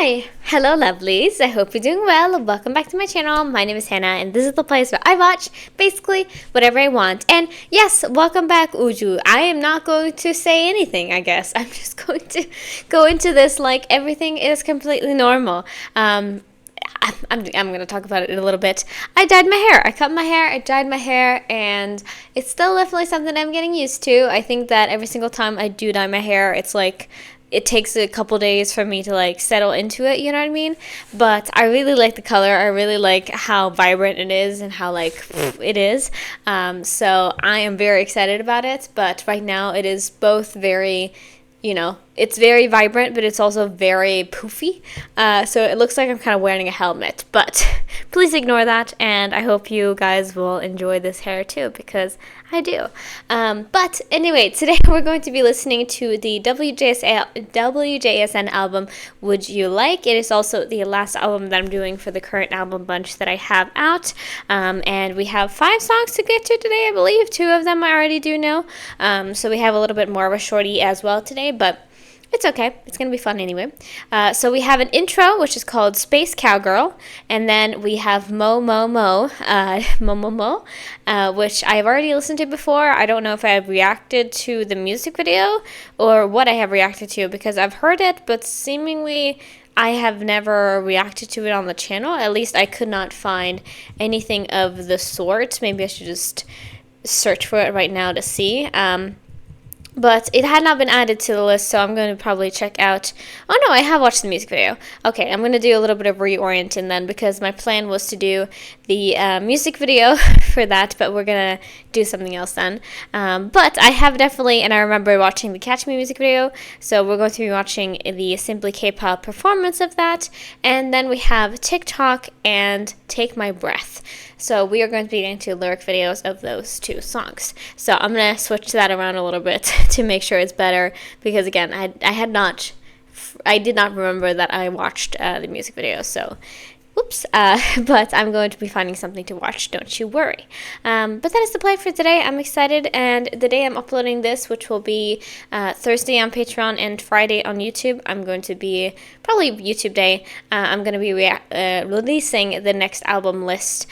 Hi! Hello lovelies, I hope you're doing well. Welcome back to my channel. My name is Hannah and this is the place where I watch basically whatever I want. And yes, welcome back Uju. I am not going to say anything, I guess. I'm just going to go into this like everything is completely normal. I'm going to talk about it in a little bit. I dyed my hair. I cut my hair, I dyed my hair, and it's still definitely something I'm getting used to. I think that every single time I do dye my hair, it's like it takes a couple days for me to like settle into it, you know what I mean? But I really like the color. I really like how vibrant it is and how like it is. So I am very excited about it. But right now it is both very, you know, it's very vibrant, but it's also very poofy. So it looks like I'm kind of wearing a helmet. But please ignore that, and I hope you guys will enjoy this hair too, because I do. But anyway, today we're going to be listening to the WJSN album, Would You Like? It is also the last album that I'm doing for the current album bunch that I have out. And we have 5 songs to get to today, I believe. 2 of them I already do know. So we have a little bit more of a shorty as well today, but it's okay. It's going to be fun anyway. So we have an intro, which is called Space Cowgirl. And then we have MoMoMo, which I've already listened to before. I don't know if I've reacted to the music video or what I have reacted to, because I've heard it, but seemingly I have never reacted to it on the channel. At least I could not find anything of the sort. Maybe I should just search for it right now to see. But it had not been added to the list, so I'm going to probably check out... Oh no, I have watched the music video. Okay, I'm going to do a little bit of reorienting then, because my plan was to do the music video for that, but we're going to do something else then. But I have definitely, and I remember watching the Catch Me music video, so we're going to be watching the Simply K-pop performance of that, and then we have Tick-Tock and Take My Breath. So we are going to be getting to lyric videos of those 2 songs. So I'm going to switch that around a little bit to make sure it's better, because again, I did not remember that I watched the music video, so oops, but I'm going to be finding something to watch, don't you worry. But that is the plan for today. I'm excited, and the day I'm uploading this, which will be Thursday on Patreon and Friday on YouTube, I'm going to be, probably YouTube day, I'm going to be releasing the next album list,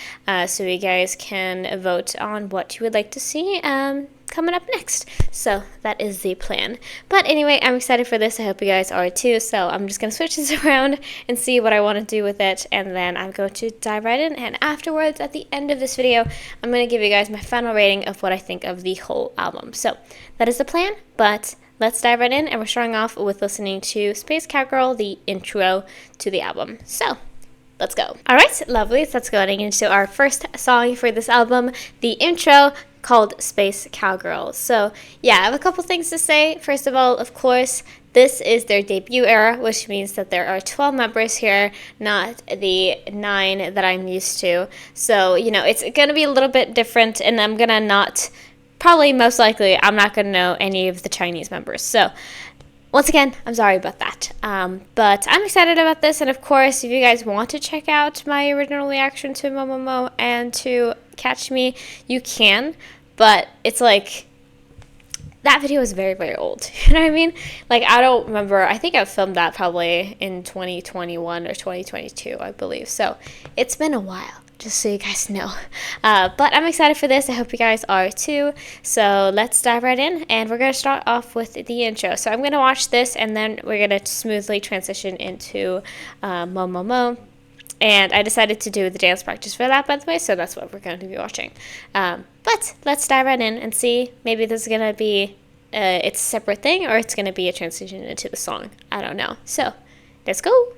so you guys can vote on what you would like to see coming up next. So that is the plan. But anyway, I'm excited for this. I hope you guys are too. So I'm just going to switch this around and see what I want to do with it. And then I'm going to dive right in. And afterwards, at the end of this video, I'm going to give you guys my final rating of what I think of the whole album. So that is the plan. But let's dive right in. And we're starting off with listening to Space Cowgirl, the intro to the album. So let's go. Alright, lovely. Let's go into our first song for this album, the intro, called Space Cowgirl. So yeah, I have a couple things to say. First of all, of course, this is their debut era, which means that there are 12 members here, not the 9 that I'm used to. So, you know, it's going to be a little bit different, and I'm going to not, probably most likely, I'm not going to know any of the Chinese members. So once again, I'm sorry about that. But I'm excited about this, and of course, if you guys want to check out my original reaction to MoMoMo and to Catch Me, you can. But it's like, that video is very, very old. You know what I mean? Like, I don't remember. I think I filmed that probably in 2021 or 2022, I believe. So it's been a while, just so you guys know. But I'm excited for this. I hope you guys are too. So let's dive right in. And we're going to start off with the intro. So I'm going to watch this, and then we're going to smoothly transition into MoMoMo. And I decided to do the dance practice for that, by the way, so that's what we're going to be watching. But let's dive right in and see. Maybe this is going to be it's a separate thing, or it's going to be a transition into the song. I don't know. So let's go.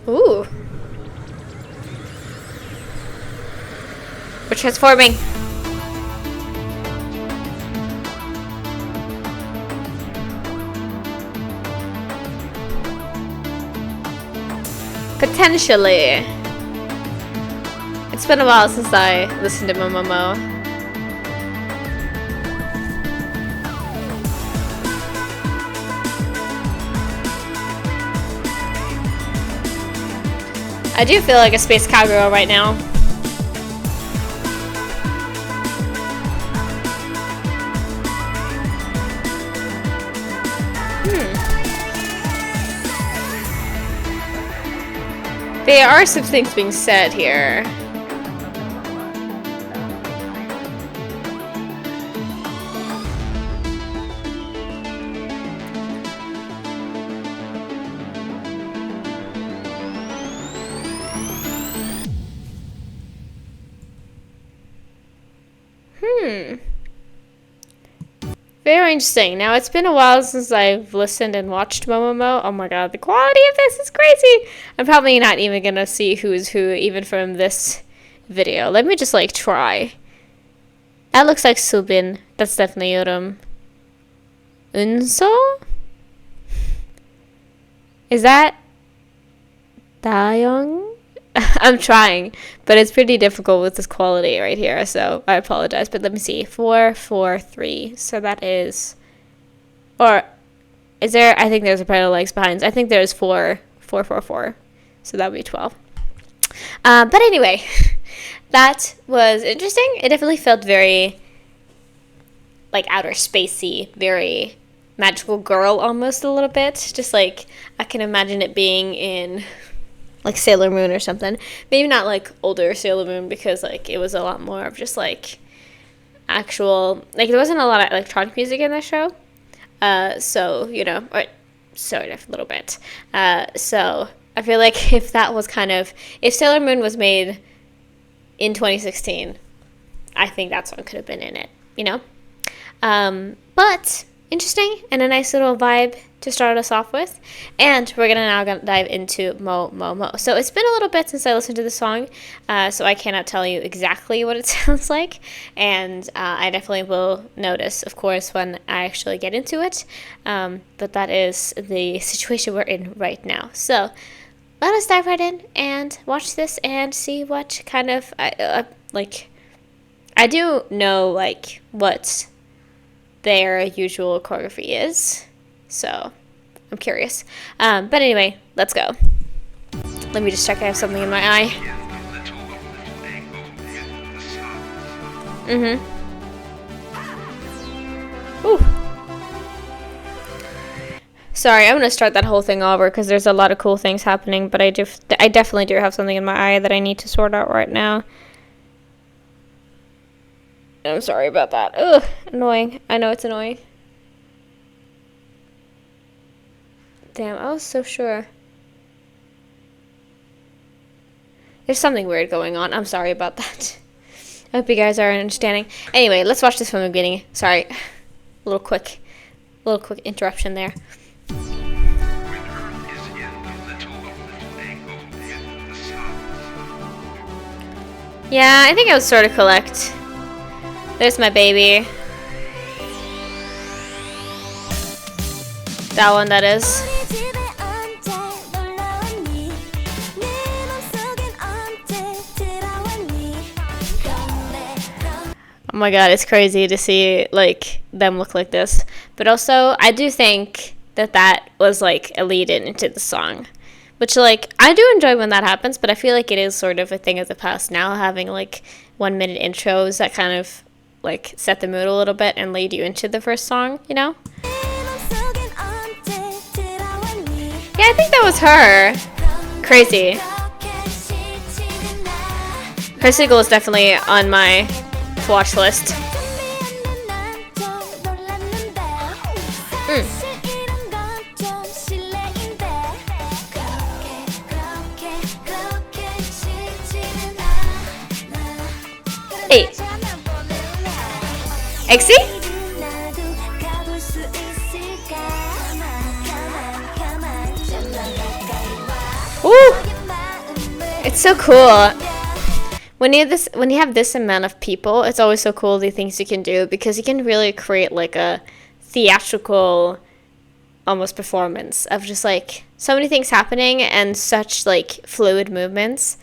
Ooh. We're transforming. Potentially. It's been a while since I listened to MoMoMo. I do feel like a space cowgirl right now. There are some things being said here. Very interesting. Now, it's been a while since I've listened and watched MoMoMo. Oh my god, the quality of this is crazy. I'm probably not even gonna see who's who, even from this video. Let me just, like, try. That looks like Subin. That's definitely Yoram. Unso? Is that Dayoung? I'm trying, but it's pretty difficult with this quality right here, so I apologize. But let me see. 4, 4, 3. So that is, or is there? I think there's a pair of legs behind. I think there's 4, 4, 4, 4. So that would be 12. But anyway, that was interesting. It definitely felt very like outer spacey, very magical girl almost a little bit. Just like I can imagine it being in like Sailor Moon or something. Maybe not like older Sailor Moon, because like it was a lot more of just like actual, like there wasn't a lot of electronic music in that show. So, you know, or sort of a little bit. So I feel like if that was kind of, if Sailor Moon was made in 2016, I think that song could have been in it, you know? But interesting and a nice little vibe to start us off with. And we're gonna now dive into MoMoMo. So it's been a little bit since I listened to the song, so I cannot tell you exactly what it sounds like, and I definitely will notice, of course, when I actually get into it, but that is the situation we're in right now. So let us dive right in and watch this and see what kind of like, I do know like what their usual choreography is, so I'm curious. But anyway, let's go. Let me just check I have something in my eye. Ooh. Sorry, I'm gonna start that whole thing over because there's a lot of cool things happening, but I definitely do have something in my eye that I need to sort out right now. I'm sorry about that. Ugh, annoying. I know it's annoying. Damn, I was so sure. There's something weird going on. I'm sorry about that. I hope you guys are understanding. Anyway, let's watch this from the beginning. Sorry. A little quick interruption there. Yeah, I think I was sort of collect. There's my baby. That one, that is. Oh my god, it's crazy to see like them look like this. But also, I do think that was like a lead-in into the song. Which, like, I do enjoy when that happens, but I feel like it is sort of a thing of the past now, having like 1-minute intros that kind of like set the mood a little bit and lead you into the first song, you know? Yeah, I think that was her. Crazy. Her single is definitely on my watch list. Hey. Exy? Ooh. It's so cool. When you have this amount of people, it's always so cool the things you can do, because you can really create like a theatrical almost performance of just like so many things happening and such like fluid movements.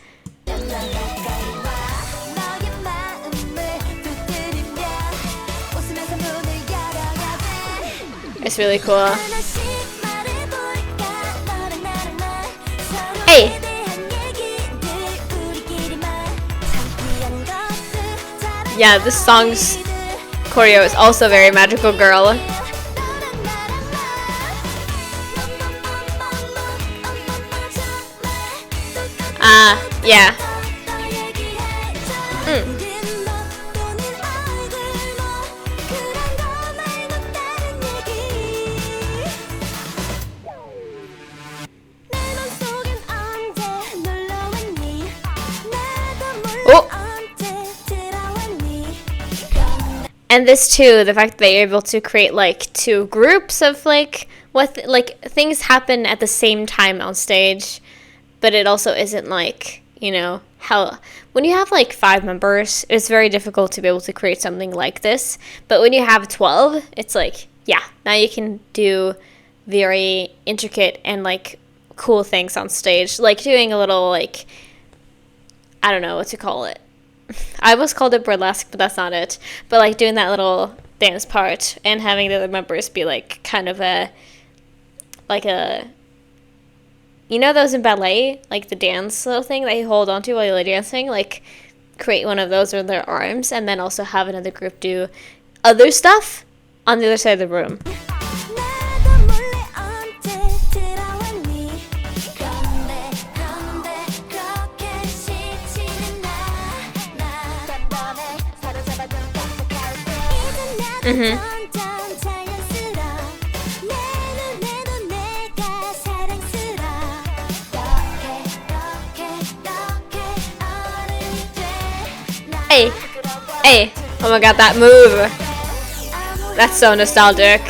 It's really cool. Hey! Yeah, this song's choreo is also very magical girl. Yeah. Mm. Oh. And this too, the fact that they're able to create like two groups of like like things happen at the same time on stage, but it also isn't like, you know, how when you have like 5 members, it's very difficult to be able to create something like this. But when you have 12, it's like, yeah, now you can do very intricate and like cool things on stage, like doing a little like, I don't know what to call it. I almost called it burlesque, but that's not it. But like doing that little dance part and having the other members be like kind of a, you know those in ballet, like the dance little thing that you hold onto while you're dancing, like create one of those with their arms and then also have another group do other stuff on the other side of the room. Mm-hmm. Hey, hey, oh my god, that move. That's so nostalgic.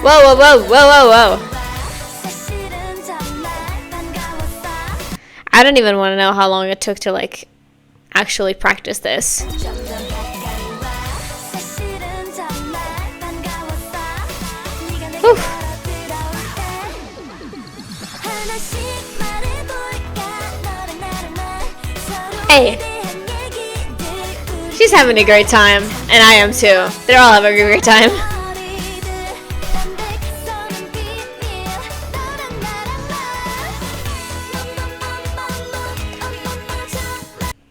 Whoa, whoa, whoa, whoa, whoa, whoa. I don't even want to know how long it took to like actually practice this. Whew. Hey, she's having a great time, and I am too. They're all having a great time.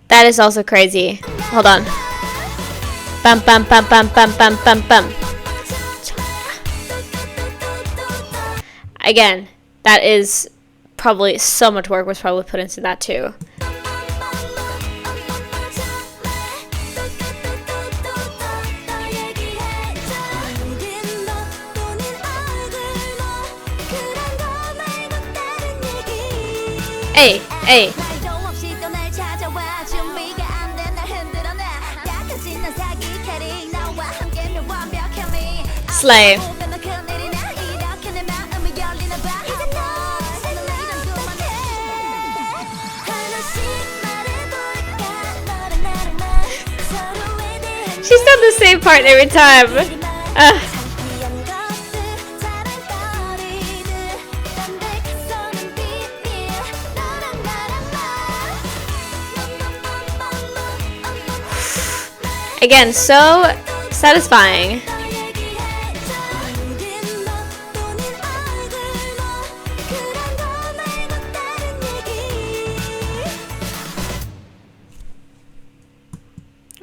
That is also crazy. Hold on. Bum bum bum bum bum bum bum bum. Again, that is probably so much work was probably put into that too. Hey, hey. Slay. She's done the same part every time. Again, so satisfying.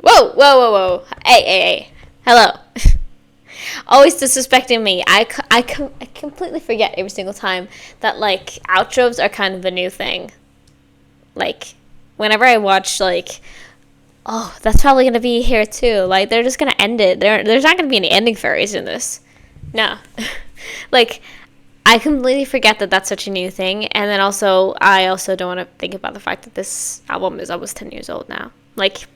Whoa, whoa, whoa, whoa. Hey, hey, hey. Hello. Always disrespecting me. I completely forget every single time that, like, outros are kind of a new thing. Like, whenever I watch, like, oh, that's probably going to be here too. Like, they're just going to end it. There's not going to be any ending fairies in this. No. Like, I completely forget that that's such a new thing. And then also, I also don't want to think about the fact that this album is almost 10 years old now. Like,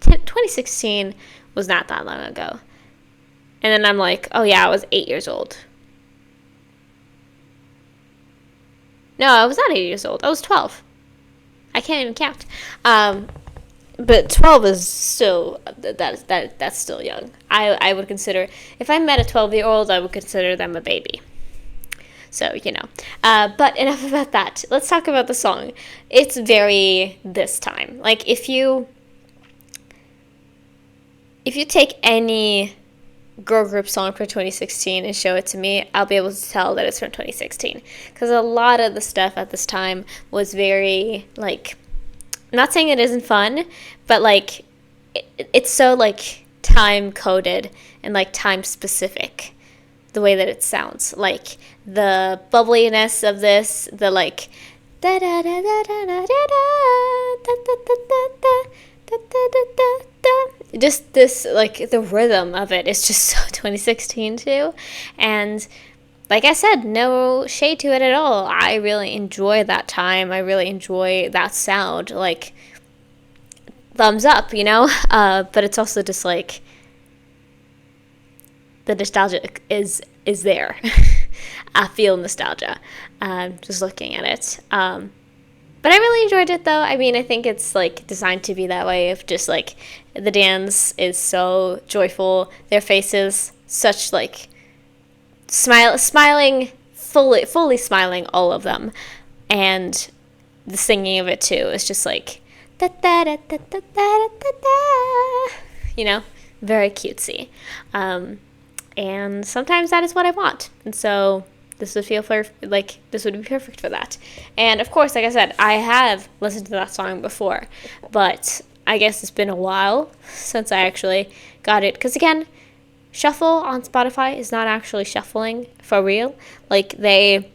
2016 was not that long ago. And then I'm like, oh yeah, I was 8 years old. No, I was not 8 years old. I was 12. I can't even count. But 12 is still, that's still young. I would consider, if I met a 12-year-old, I would consider them a baby. So, you know. But enough about that. Let's talk about the song. It's very this time. Like, if you take any girl group song for 2016 and show it to me, I'll be able to tell that it's from 2016. Because a lot of the stuff at this time was very, like, I'm not saying it isn't fun, but, like, it's so, like, time-coded and, like, time-specific. the way that it sounds, like the bubbliness of this, the like da da da da da da da da da da da da da, just this, like the rhythm of it is just so 2016 too. And like I said, no shade to it at all. I really enjoy that time. I really enjoy that sound. Like, thumbs up, you know? But it's also just like, the nostalgia is there. I feel nostalgia just looking at it. But I really enjoyed it, though. I mean, I think it's like designed to be that way. Of just like the dance is so joyful. Their faces, such like smiling, fully smiling, all of them, and the singing of it too is just like da da da da da da da da, you know, very cutesy, and sometimes that is what I want, and so this would feel like this would be perfect for that. And of course, like I said, I have listened to that song before, but I guess it's been a while since I actually got it, because again, shuffle on Spotify is not actually shuffling for real. Like they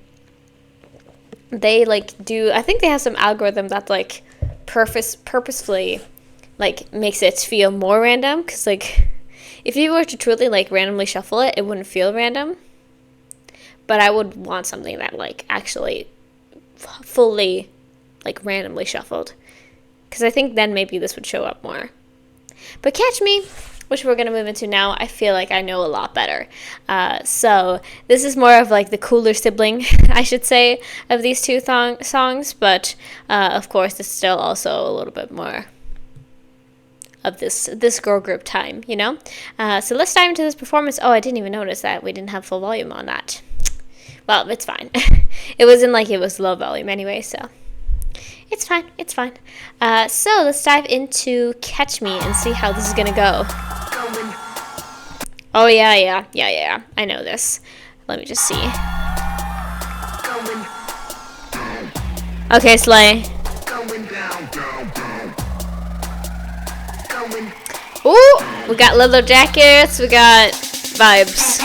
like do, I think they have some algorithm that like purposefully like makes it feel more random, because like if you were to truly like randomly shuffle it, it wouldn't feel random. But I would want something that like actually fully like randomly shuffled, because I think then maybe this would show up more. But Catch Me, which we're going to move into now, I feel like I know a lot better. So this is more of like the cooler sibling, I should say, of these two songs. But of course, it's still also a little bit more of this girl group time, you know? So let's dive into this performance. Oh, I didn't even notice that we didn't have full volume on that. Well, it's fine. It wasn't like it was low volume anyway, so it's fine. It's fine. So let's dive into Catch Me and see how this is going to go. Oh, yeah. I know this. Let me just see. Okay, Slay. Ooh, we got leather jackets. We got vibes.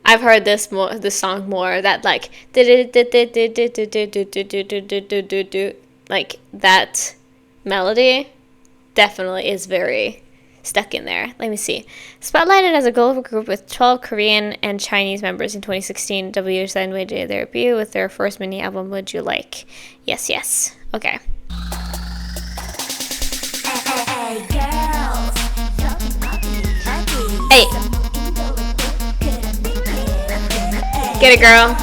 I've heard this song more. That like like that melody definitely is very stuck in there. Let me see. Spotlighted as a global group with 12 Korean and Chinese members in 2016, WJSN made their debut with their first mini album, Would You Like? Yes. Okay. Hey. Get it, girl.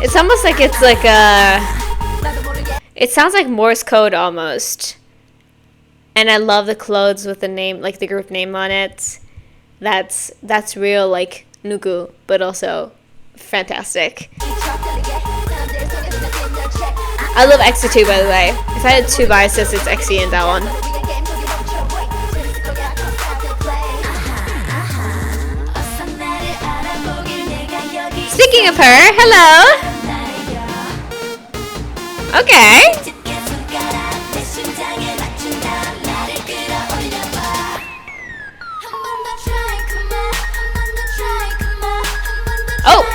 It's almost like it's like it sounds like Morse code almost. And I love the clothes with the name, like the group name on it. That's real, like Nuku, but also fantastic. I love EXO too, by the way. If I had two biases, it's EXO and that one. Speaking of her, hello. Okay. Oh.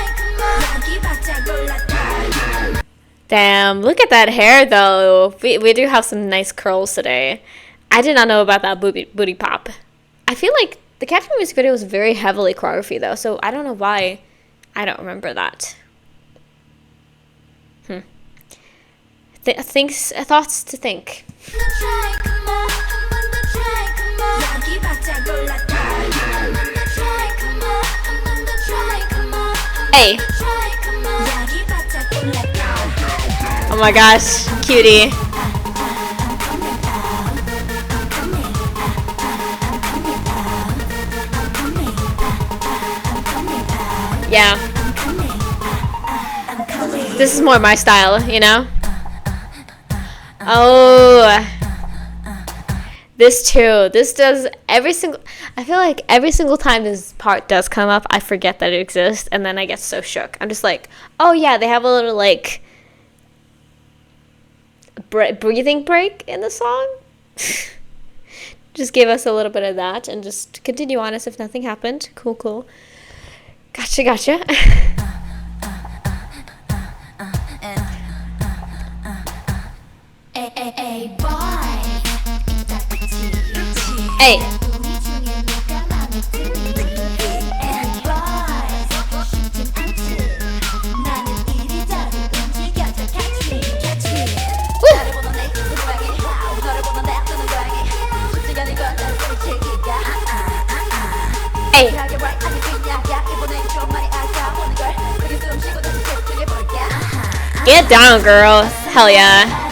Damn, look at that hair though. We do have some nice curls today. I did not know about that booty pop. I feel like the Catch Me music video was very heavily choreography though, so I don't know why I don't remember that. Thoughts to think. Hey. Oh my gosh, cutie. Yeah. This is more my style, you know? Oh. This too. This does every single. I feel like every single time this part does come up, I forget that it exists, and then I get so shook. I'm just like, oh yeah, they have a little like breathing break in the song. Just give us a little bit of that, and just continue on as if nothing happened. Cool, cool. Gotcha. Hey. Hey. Get down, girl. Hell yeah.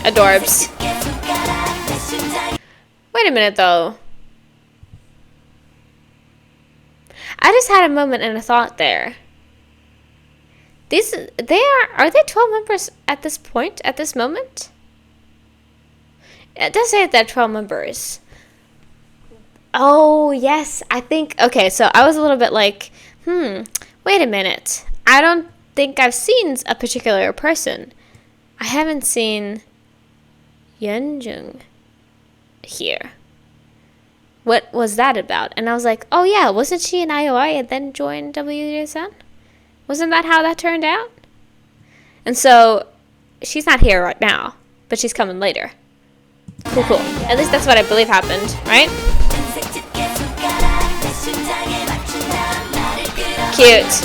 Adorbs. Wait a minute though. I just had a moment and a thought there. Are they 12 members at this point, at this moment? It does say that they're 12 members. Oh, yes, I think, okay, so I was a little bit like, wait a minute. I don't think I've seen a particular person. I haven't seen Yeonjung here. What was that about? And I was like, oh yeah, wasn't she in IOI and then joined WJSN? Wasn't that how that turned out? And so she's not here right now, but she's coming later. Cool. At least that's what I believe happened, right? Cute.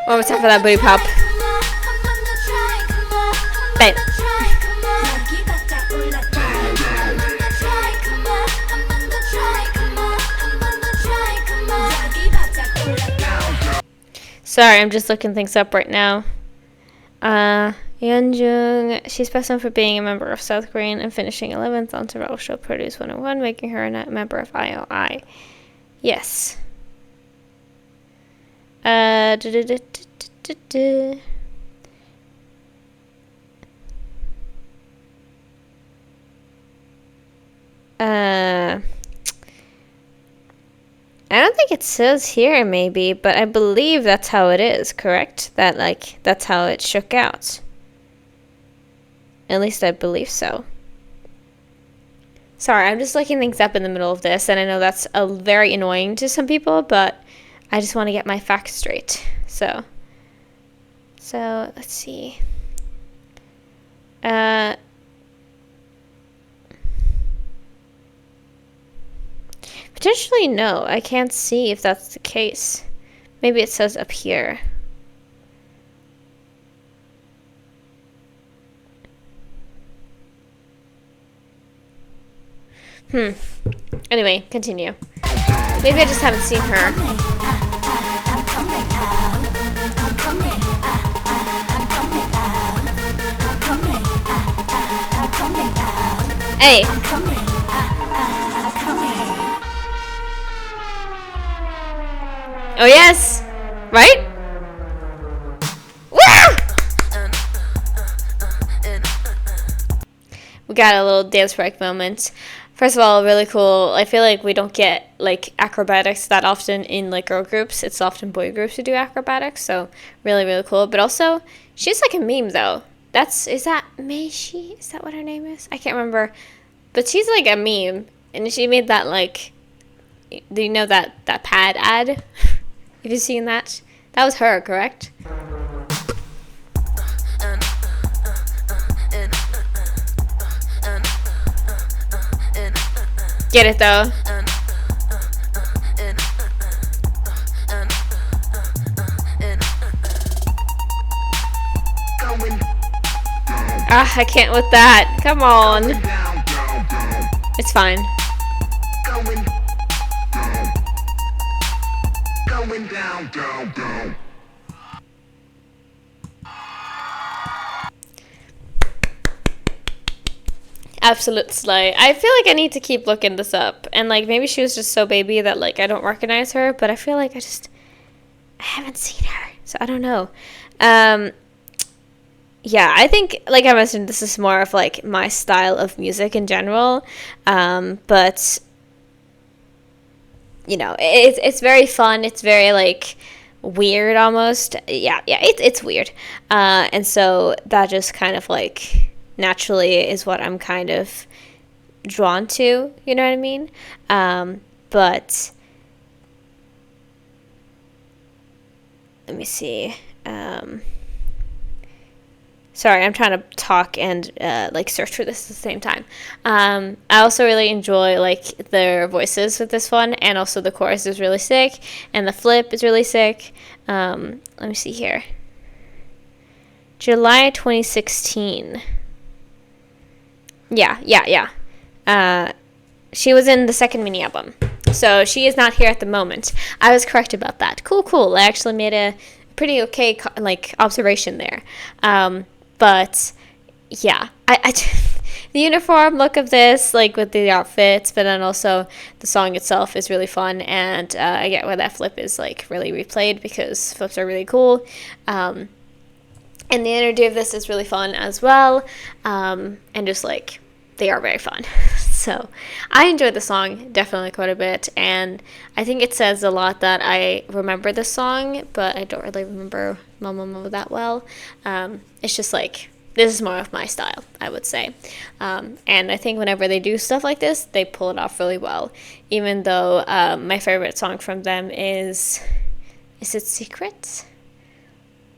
One more time for that booty pop. Bang. Sorry, I'm just looking things up right now. Yeonjung, she's best known for being a member of South Korean and finishing 11th on Survival Show Produce 101, making her a member of IOI. Yes. I don't think it says here, maybe, but I believe that's how it is, correct? That, like, that's how it shook out. At least I believe so. Sorry, I'm just looking things up in the middle of this, and I know that's very annoying to some people, but I just want to get my facts straight. So let's see. Potentially no. I can't see if that's the case. Maybe it says up here. Anyway, continue. Maybe I just haven't seen her. Hey. Oh yes, right? Woo! We got a little dance break moment. First of all, really cool. I feel like we don't get like acrobatics that often in like girl groups. It's often boy groups who do acrobatics, so really, really cool. But also, she's like a meme though. Is that Meishi? Is that what her name is? I can't remember. But she's like a meme, and she made that like, do you know that pad ad? Have you seen that? That was her, correct? Get it though. I can't with that. Come on. It's fine. Absolute slay. I feel like I need to keep looking this up. And like maybe she was just so baby that like I don't recognize her, but I feel like I haven't seen her. So I don't know. Yeah, I think like I mentioned, this is more of like my style of music in general. But you know, it's very fun. It's very like weird almost. Yeah, it's weird. And so that just kind of like naturally is what I'm kind of drawn to, you know what I mean? But let me see. Sorry, I'm trying to talk and like search for this at the same time. I also really enjoy like their voices with this one, and also the chorus is really sick, and the flip is really sick. Let me see here. July 2016. Yeah. She was in the second mini album, so she is not here at the moment. I was correct about that. Cool. I actually made a pretty okay like observation there. But yeah, I the uniform look of this, like with the outfits, but then also the song itself is really fun, and I get why that flip is like really replayed because flips are really cool. And the energy of this is really fun as well, and just like they are very fun. So I enjoyed the song definitely quite a bit, and I think it says a lot that I remember the song, but I don't really remember MoMoMo that well. It's just like, this is more of my style, I would say. And I think whenever they do stuff like this, they pull it off really well. Even though my favorite song from them is it Secrets?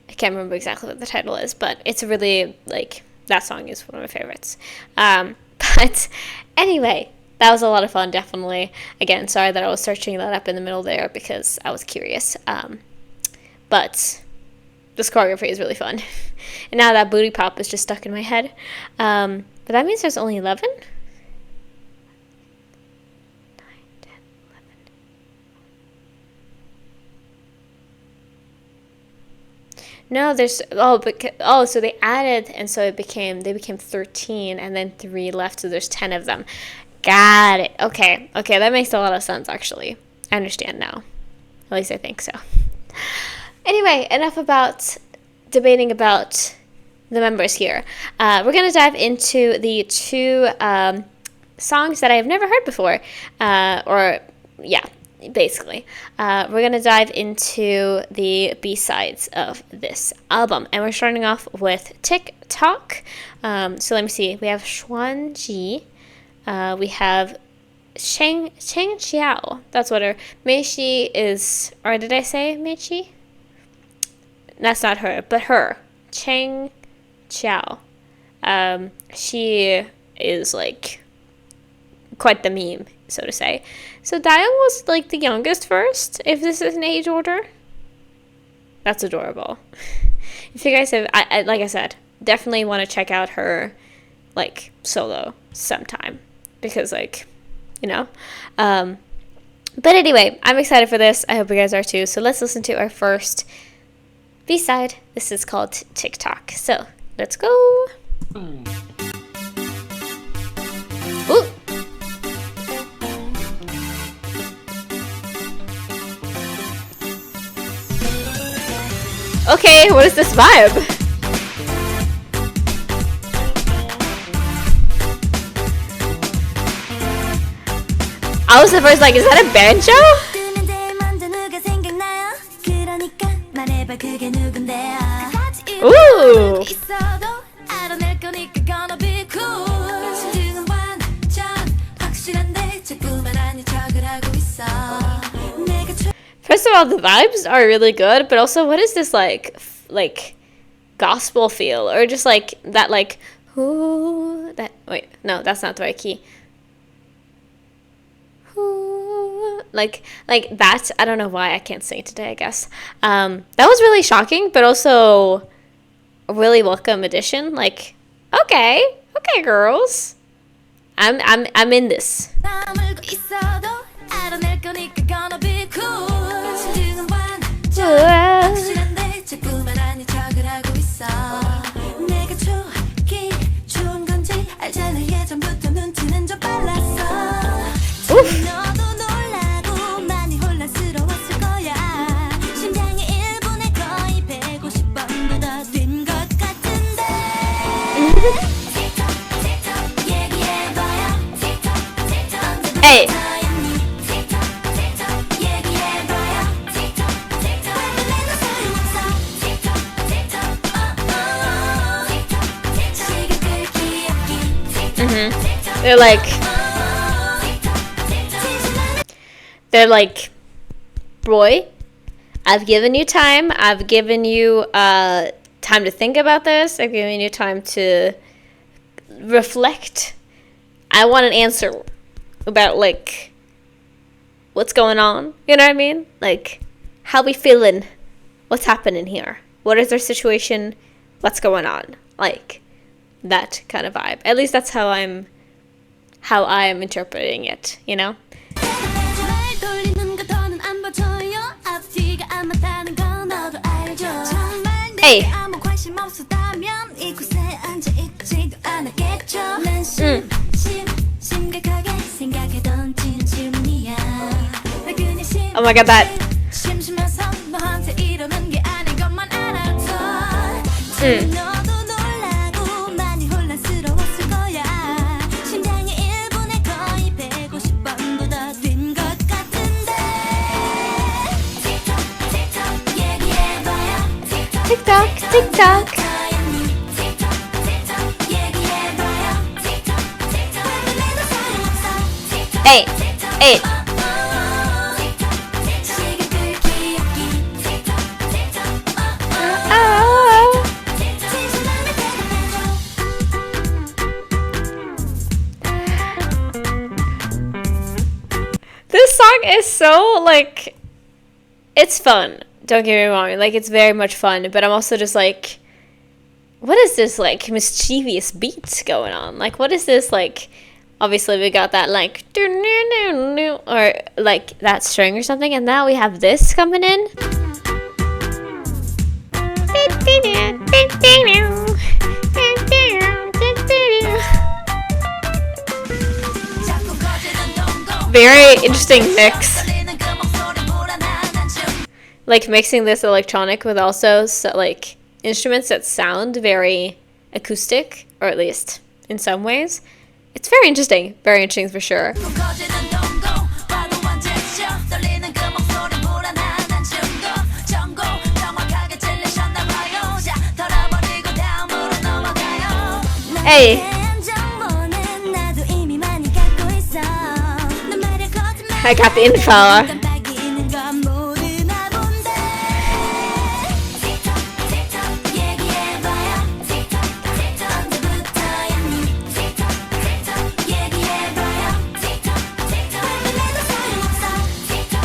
I can't remember exactly what the title is, but it's really, like, that song is one of my favorites. But anyway, that was a lot of fun, definitely. Again, sorry that I was searching that up in the middle there because I was curious. But this choreography is really fun. And now that booty pop is just stuck in my head. But that means there's only 11? 9, 10, 11. No, there's so they added, and so they became 13, and then 3 left, so there's 10 of them. Got it. Okay, that makes a lot of sense actually. I understand now. At least I think so. Anyway, enough about debating about the members here. We're gonna dive into the 2 songs that I have never heard before, basically. We're going to dive into the B-sides of this album. And we're starting off with Tick-Tock. So let me see. We have Xuanji. We have Cheng Xiao. That's what her. Meishi is, or did I say Meishi? That's not her, but her. Cheng Xiao. She is like quite the meme, so to say. So Diane was like the youngest first, if this is an age order. That's adorable. If you guys have, like I said, definitely want to check out her like solo sometime, because like, you know. But anyway, I'm excited for this. I hope you guys are too. So let's listen to our first B-side. This is called Tick-Tock. So let's go. Ooh. Okay, what is this vibe? I was at first like, is that a banjo? Ooh. First of all, the vibes are really good, but also, what is this like gospel feel, or just like that like ooh, that wait, no, that's not the right key. Ooh, like that. I don't know why I can't sing today. I guess that was really shocking, but also a really welcome addition. Like, okay, girls, I'm in this. Oof. Hey. They're like, boy, I've given you time. I've given you time to think about this. I've given you time to reflect. I want an answer about, like, what's going on. You know what I mean? Like, how we feeling? What's happening here? What is our situation? What's going on? Like, that kind of vibe. At least that's how I'm interpreting it, you know? Hey. Oh my god, that. Tick-Tock, Tick-Tock. Hey, hey. This song is so, like, it's fun. Don't get me wrong, like, it's very much fun, but I'm also just like, what is this, like, mischievous beat going on? Like, what is this, like, obviously we got that, like, or, like, that string or something, and now we have this coming in. Very interesting mix. Like, mixing this electronic with also, like, instruments that sound very acoustic, or at least in some ways. It's very interesting for sure. Hey. I got the info.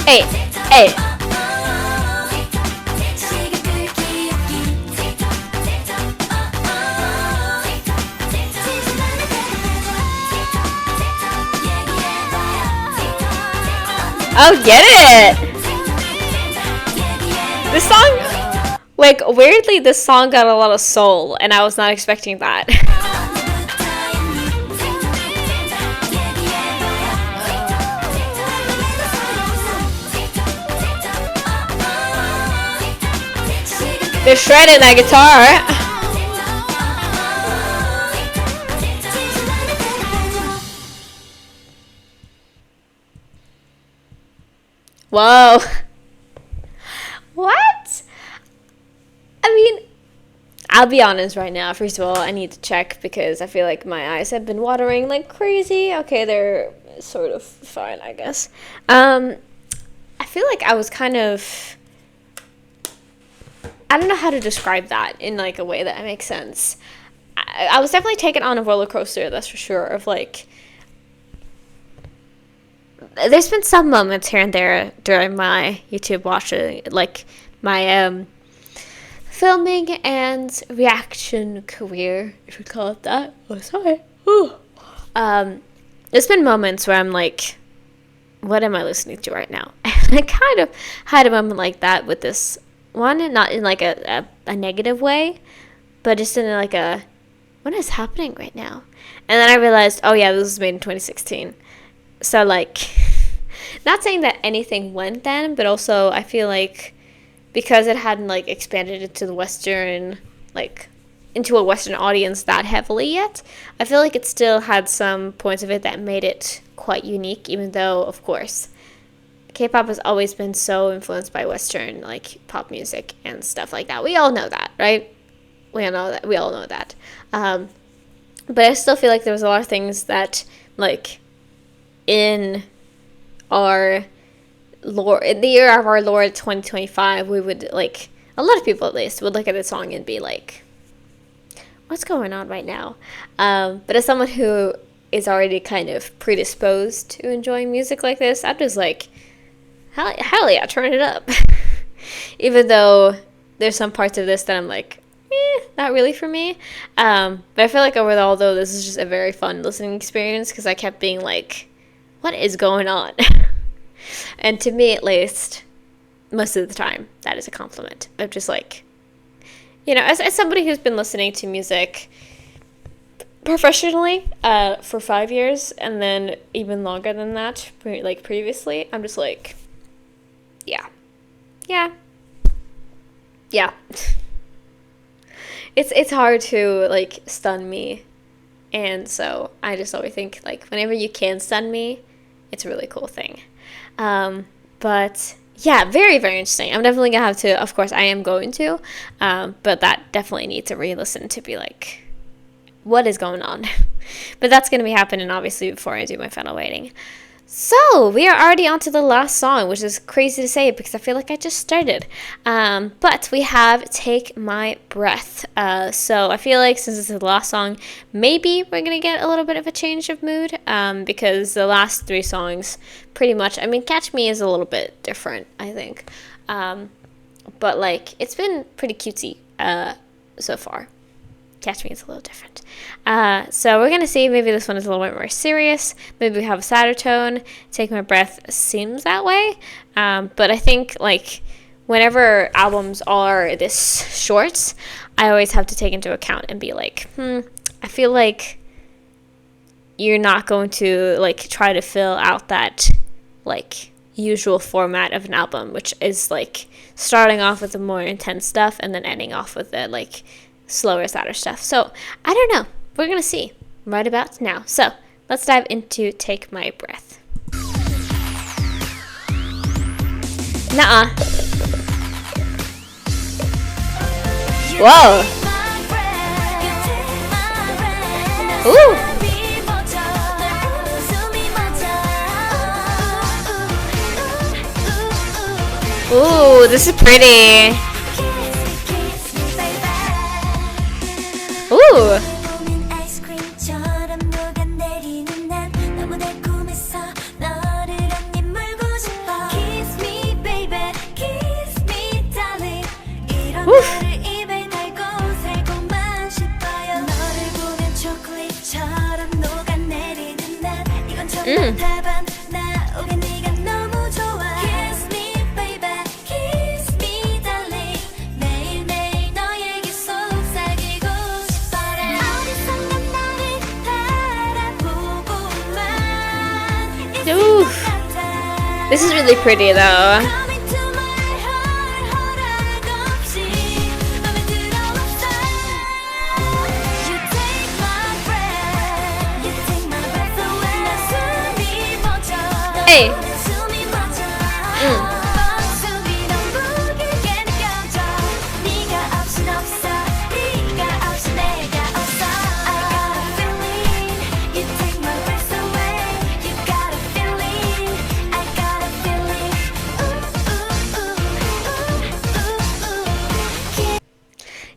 Hey, hey. Oh, get it! This song, like, weirdly, this song got a lot of soul, and I was not expecting that. They're shredding that guitar. Whoa. What? I mean, I'll be honest right now. First of all, I need to check because I feel like my eyes have been watering like crazy. Okay, they're sort of fine, I guess. I feel like I was kind of... I don't know how to describe that in, like, a way that makes sense. I was definitely taken on a roller coaster, that's for sure, of, like... There's been some moments here and there during my YouTube watching, like, my filming and reaction career, if you call it that. Oh, sorry. There's been moments where I'm like, what am I listening to right now? And I kind of had a moment like that with this one, and not in like a negative way, but just in like a, what is happening right now? And then I realized, oh yeah, this was made in 2016. So like, not saying that anything went then, but also I feel like because it hadn't like expanded into the Western, like into a Western audience that heavily yet, I feel like it still had some points of it that made it quite unique, even though, of course, K-pop has always been so influenced by Western, like, pop music and stuff like that. We all know that, right? We all know that. But I still feel like there was a lot of things that, like, in our Lord, in the year of our Lord 2025, we would, like, a lot of people at least would look at the song and be like, what's going on right now? But as someone who is already kind of predisposed to enjoying music like this, I'm just like, hell yeah, turn it up. Even though there's some parts of this that I'm like, not really for me. But I feel like overall, though, this is just a very fun listening experience because I kept being like, what is going on? And to me, at least, most of the time, that is a compliment. I'm just like, you know, as somebody who's been listening to music professionally for 5 years and then even longer than that, like previously, I'm just like, yeah. It's hard to like stun me, and so I just always think like whenever you can stun me, it's a really cool thing. But yeah, very, very interesting. I'm definitely gonna have to, of course I am going to, but that definitely needs a re-listen to be like, what is going on? But that's gonna be happening obviously before I do my final rating. So, we are already on to the last song, which is crazy to say because I feel like I just started. But we have Take My Breath. So, I feel like since this is the last song, maybe we're going to get a little bit of a change of mood because the last 3 songs pretty much, I mean, Catch Me is a little bit different, I think. But, like, it's been pretty cutesy so far. Catch Me is a little different. So we're going to see, maybe this one is a little bit more serious. Maybe we have a sadder tone. Take My Breath seems that way. But I think, like, whenever albums are this short, I always have to take into account and be like, I feel like you're not going to, like, try to fill out that, like, usual format of an album, which is, like, starting off with the more intense stuff and then ending off with the, like, slower, sadder stuff. So, I don't know. We're going to see right about now. So, let's dive into Take My Breath. Nuh-uh. Whoa. Ooh. Ooh, this is pretty. Ooh. This is really pretty though. Hey.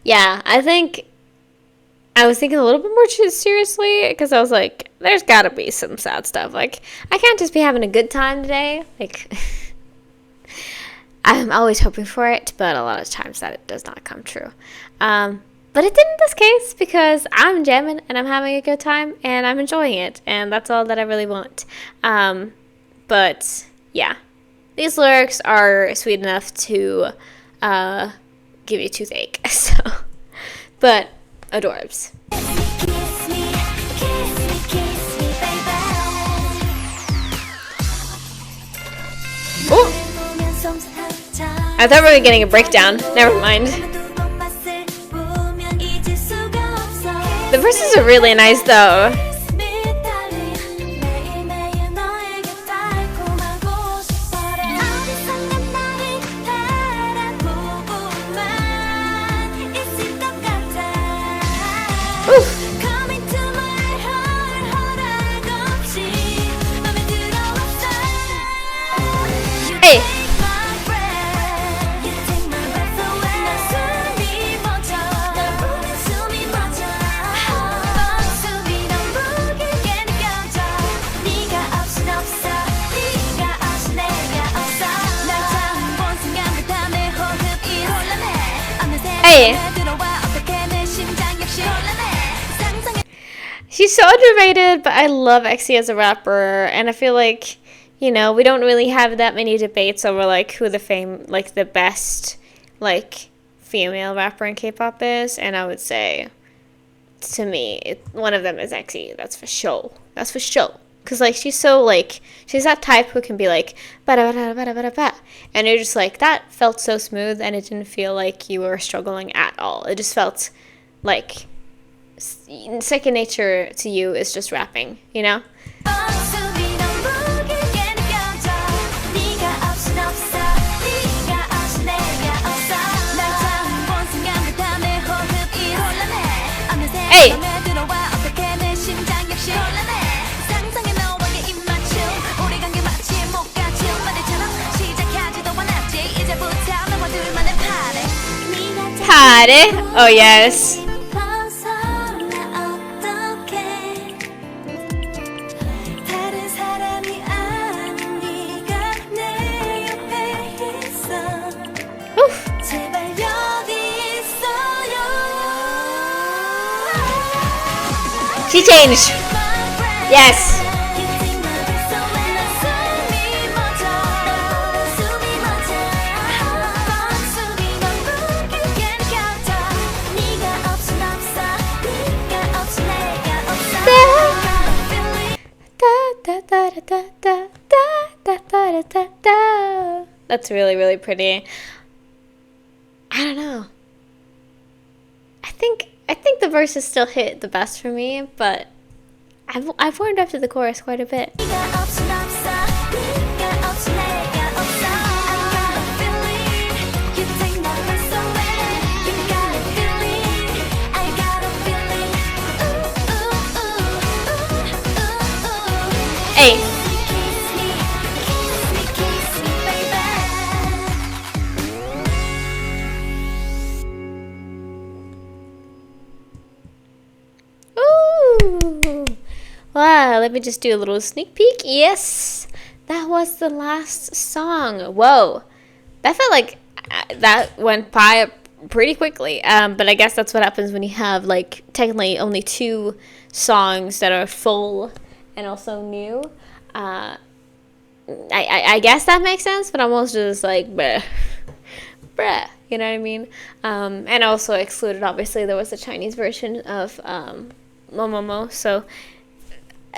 Yeah, I think I was thinking a little bit more seriously because I was like, there's gotta be some sad stuff. Like, I can't just be having a good time today. Like, I'm always hoping for it, but a lot of times that does not come true. But it did in this case because I'm jamming and I'm having a good time and I'm enjoying it. And that's all that I really want. But, yeah. These lyrics are sweet enough to give you a toothache. So, but adorbs. I thought we were getting a breakdown. Never mind. The verses are really nice though. Oof. Hey. Hey. She's so underrated, but I love Exie as a rapper, and I feel like, you know, we don't really have that many debates over like who the best like female rapper in K-pop is, and I would say, to me, one of them is Exie. That's for sure. That's for sure. Cause like she's so like she's that type who can be like ba-da-ba-da-ba-da-ba-da-ba, and you're just like that felt so smooth, and it didn't feel like you were struggling at all. It just felt like second nature to you is just rapping, you know? Hey! Party! Oh yes. She changed. Yes. That's really, really pretty. I don't know. I think the verses still hit the best for me, but I've warmed up to the chorus quite a bit. Hey. Wow, let me just do a little sneak peek. Yes, that was the last song. Whoa, that felt like that went by pretty quickly. But I guess that's what happens when you have like technically only 2 songs that are full and also new. I guess that makes sense, but I'm also just like bruh, you know what I mean? And also excluded, obviously, there was a Chinese version of MoMoMo, so.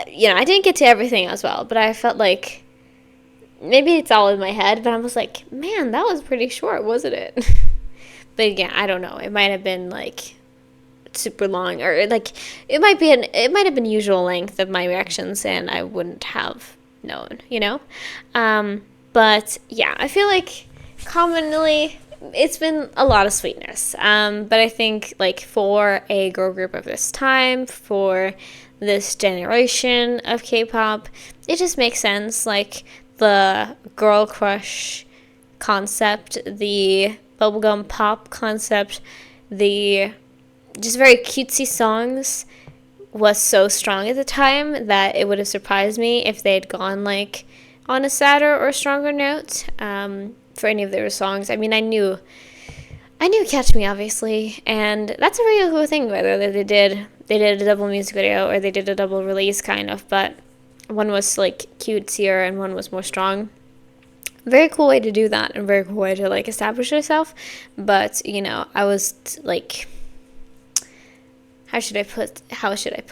You know, I didn't get to everything as well, but I felt like maybe it's all in my head, but I was like, man, that was pretty short, wasn't it? But yeah, I don't know. It might have been like super long, or like it might have been usual length of my reactions, and I wouldn't have known, you know? But yeah, I feel like commonly it's been a lot of sweetness. But I think like for a girl group of this time, for this generation of K-pop, it just makes sense. Like the girl crush concept, the bubblegum pop concept, the just very cutesy songs was so strong at the time that it would have surprised me if they had gone like on a sadder or stronger note for any of their songs. I mean, I knew Catch Me, obviously, and that's a real cool thing, whether they did a double music video or they did a double release kind of, but one was like cutesier and one was more strong. Very cool way to do that, and very cool way to like establish yourself. But you know, I was like, how should I put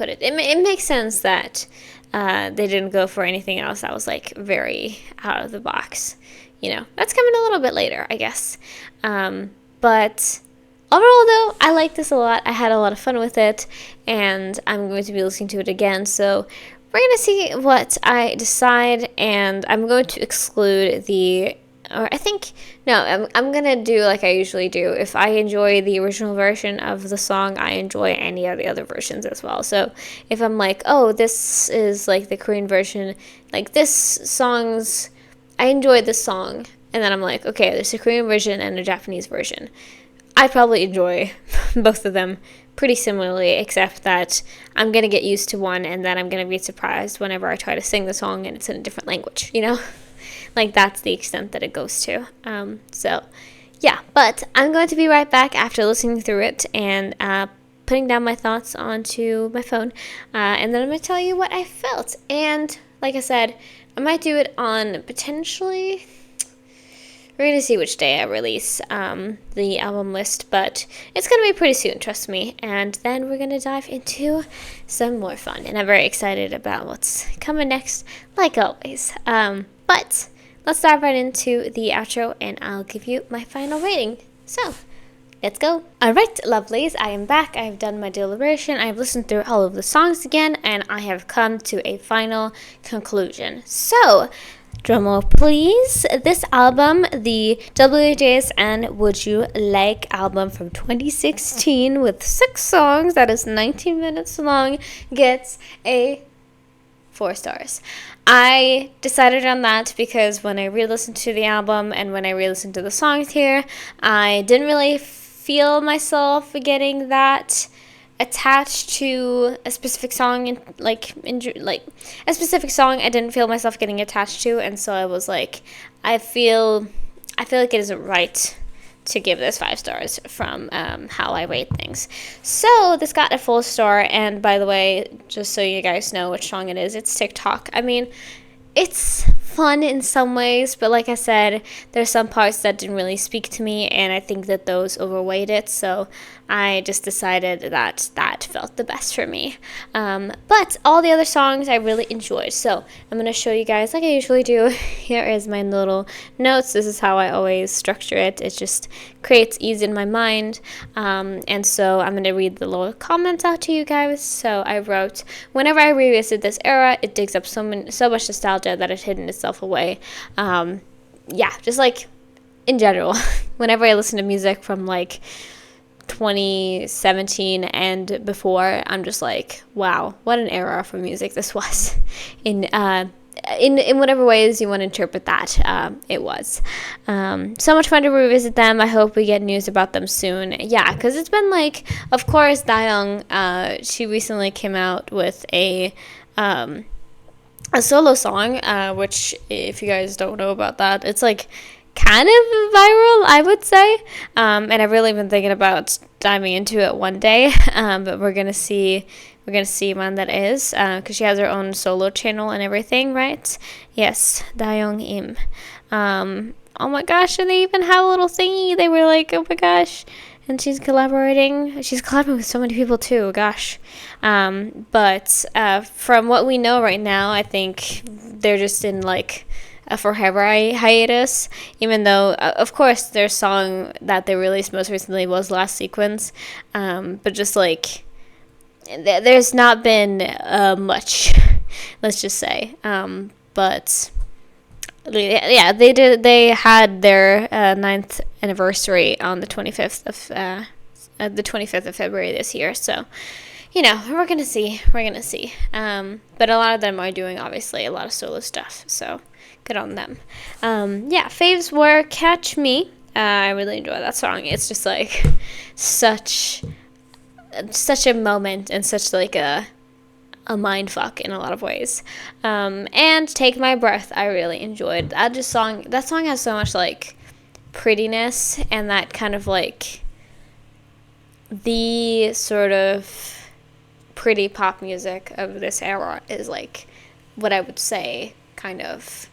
it? It makes sense that They didn't go for anything else that was like very out of the box. That's coming a little bit later, I guess. But overall, though, I like this a lot. I had a lot of fun with it, and I'm going to be listening to it again. So we're going to see what I decide, and I'm going to exclude I'm going to do like I usually do. If I enjoy the original version of the song, I enjoy any of the other versions as well. So if I'm like, oh, this is like the Korean version, like I enjoyed this song, and then I'm like, okay, there's a Korean version and a Japanese version. I probably enjoy both of them pretty similarly, except that I'm going to get used to one, and then I'm going to be surprised whenever I try to sing the song and it's in a different language, Like, that's the extent that it goes to. But I'm going to be right back after listening through it and putting down my thoughts onto my phone, and then I'm going to tell you what I felt. And like I said, I might do it on potentially... We're going to see which day I release the album list, but it's going to be pretty soon, trust me. And then we're going to dive into some more fun, and I'm very excited about what's coming next, like always. But let's dive right into the outro, and I'll give you my final rating. So, let's go. Alright, lovelies, I am back. I have done my deliberation. I have listened through all of the songs again, and I have come to a final conclusion. So, drumroll please. This album, the WJSN Would You Like album from 2016 with 6 songs, that is 19 minutes long, gets a 4 stars. I decided on that because when I re-listened to the album and when I re-listened to the songs here, I didn't really feel myself getting that attached to a specific song, a specific song I didn't feel myself getting attached to, and so I was like, I feel like it isn't right to give this 5 stars from how I rate things. So this got a full star, and by the way, just so you guys know which song it is, it's Tick-Tock. I mean, it's fun in some ways, but like I said, there's some parts that didn't really speak to me, and I think that those overweighed it, so I just decided that that felt the best for me. But all the other songs I really enjoyed, so I'm going to show you guys like I usually do. Here is my little notes. This is how I always structure it. It just creates ease in my mind, and so I'm going to read the little comments out to you guys. So I wrote, whenever I revisit this era, it digs up so much nostalgia that it's hidden itself away. Just like in general, whenever I listen to music from like 2017 and before, I'm just like, wow, what an era for music this was. In whatever ways you want to interpret that, it was. So much fun to revisit them. I hope we get news about them soon. Yeah, because it's been like, of course, Dayoung, she recently came out with a solo song, which, if you guys don't know about that, it's like kind of viral, I would say, and I've really been thinking about diving into it one day, but we're gonna see when that is, because she has her own solo channel and everything, right? Yes, Dayoung Im. Oh my gosh, and they even had a little thingy. They were like, oh my gosh. And she's collaborating with so many people too, gosh. But from what we know right now, I think they're just in like a forever hiatus, even though, of course, their song that they released most recently was Last Sequence. But just like, there's not been much, let's just say. But yeah, they had their 9th anniversary on the 25th of February this year, so we're gonna see. But a lot of them are doing obviously a lot of solo stuff, so good on them. Faves were Catch Me. I really enjoy that song. It's just like such a moment and such like a mind fuck in a lot of ways. And Take My Breath, I really enjoyed. That song has so much like prettiness, and that kind of like the sort of pretty pop music of this era is like what I would say kind of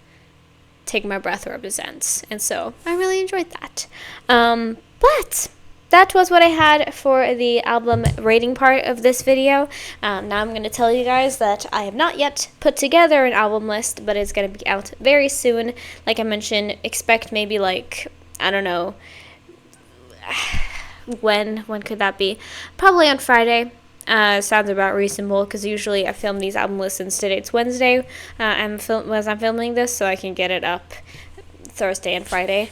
Take My Breath represents, and so I really enjoyed that. But that was what I had for the album rating part of this video. Now I'm going to tell you guys that I have not yet put together an album list, but it's going to be out very soon. Like I mentioned, expect maybe like, I don't know, when could that be? Probably on Friday. Sounds about reasonable, because usually I film these album lists, and today it's Wednesday as I'm filming this, so I can get it up Thursday and Friday.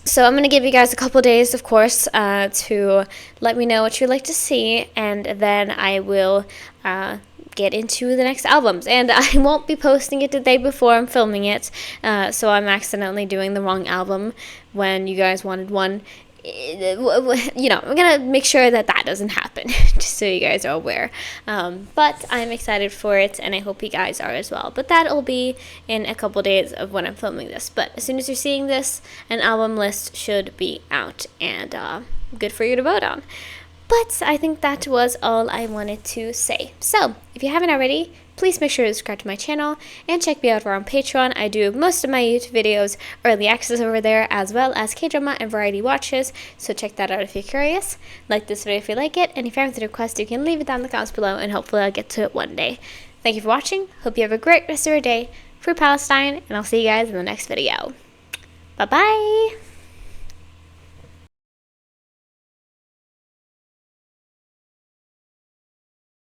So I'm going to give you guys a couple days, of course, to let me know what you'd like to see, and then I will get into the next albums. And I won't be posting it the day before I'm filming it, so I'm accidentally doing the wrong album when you guys wanted one. You know, I'm gonna make sure that doesn't happen, just so you guys are aware. But I'm excited for it, and I hope you guys are as well. But that'll be in a couple days of when I'm filming this. But as soon as you're seeing this, an album list should be out, and good for you to vote on. But I think that was all I wanted to say. So, if you haven't already, please make sure to subscribe to my channel and check me out over on Patreon. I do most of my YouTube videos early access over there, as well as K-drama and variety watches, so check that out if you're curious. Like this video if you like it, and if you have any requests, you can leave it down in the comments below, and hopefully I'll get to it one day. Thank you for watching. Hope you have a great rest of your day. Free Palestine, and I'll see you guys in the next video. Bye-bye!